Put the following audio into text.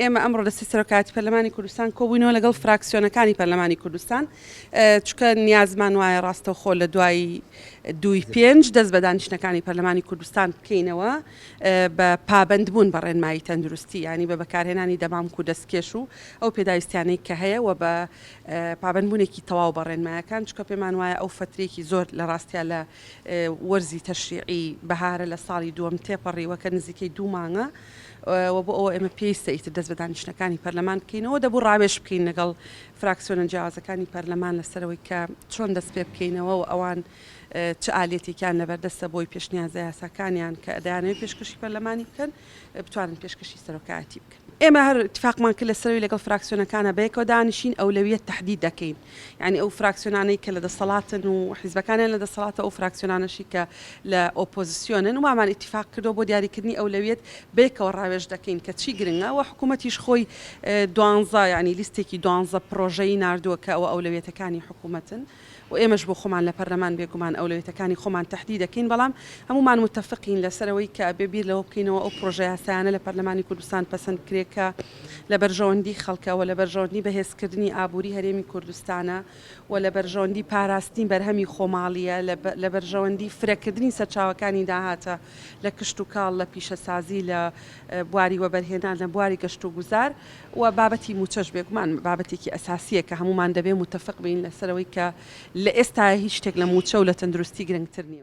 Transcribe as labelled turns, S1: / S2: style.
S1: ئێمە ئەمڕۆ لەسەر سەرۆکایەتی پەرلەمانی کوردستان کۆبووینەوە لەگەڵ فراکسیۆنەکانی پەرلەمانی کوردستان چونکە نیازمان وایە ڕاستەوخۆ لە دوای 2.5 دەست بە دانیشتنەکانی پەرلەمانی کوردستان بکەینەوە بە پابەندبوون بە ڕێنمایی تەندروستی ینی بە بەکارهێنانی دەمامک و دەستکێش و ئەو پێداویستیانەی کە هەیە و بە پابەندبوونێکی تەواو بە ڕێنمایەکان چونکە پێمان وایە ئەو فترێکی زۆر لە ڕاستیا لە وەرزی تەشریعی بەهارە لە ساڵی دووەم تێپەڕیوە کە نزیکەی 2 مانگە و بۆ ئەوە ئێمە پێویستە ئیتر دەست بە دانیشتنەکانی پەرلەمان بکەینەوە دەبوو ڕاوێژ بکەین لەگەڵ فراکسیۆنە جیاوازەکانی پەرلەمان لەسەرەوەی کە چۆن دەست پێ بکەینەوە و ئەوان چه ئالێتێکیان لەبەردەستە بۆی پێشنیازە یاساکانیان کە دەیانەوێت پێشکەشی پەرلەمانی بکەن بتوانن پێشکەشی سەرۆکایەتی بکەن. ئێمە هەر اتفاقمان کرد لەسەرەوەی لەگەڵ فراکسیۆنەکانە بەیەکەوە دانیشین ئەولەویەت تەحدید دەکەین یعنی ئەو فراکسیۆنانەی کە لە دەسەڵاتن و حیزبەکانیان لە دەسەڵاتە ئەو فراکسیۆنانەشی کە لە ئۆپۆزیسیۆنن ومان اتفاق کردەوە بۆ دیاریکردنی ئەولەویەت بەیەکەوە ڕاوێژ دەکەین کە چی گرنگە و حکوومەتیش خۆی 12 ینی لیستێکی 12 پرۆژەی ناردووە کە ئەوە ئەولەویەتەکانی حکوومەتن و ئێمەش بۆ خۆمان لە پەرلەمان بێگومان ئەولەویەتەکانی خۆمان تەحدید دەکەین بەڵام هەمومان متفقین لەسەرەوەی کە بێبیر لەوە بکەینەوە ئەو پرۆژە یاسایانە لە پەرلەمانی کوردستان پەسەند کرێکە لە بەرژەوەندی خەڵکەوە لە بەرژەوەندی بەهێزکردنی ئابووری هەرێمی کوردستانە و لە بەرژەوەندی پاراستنی بەرهەمی خۆماڵیە لە بەرژەوەندی فرەکردنی سەرچاوەکانی داهاتە لە کشت و کاڵ لە پیشەسازی لە بواری وەبەرهێنان لە بواری گەشت و گوزار و بابەتی موچەش بێگومان بابەتێکی ئەساسیە کە هەمومان دەبێ متفق بین لەسەرەوەی کە لە ئێستا هیچ شتێک لە موچە و لە تەندروستی گرنگتر نییە.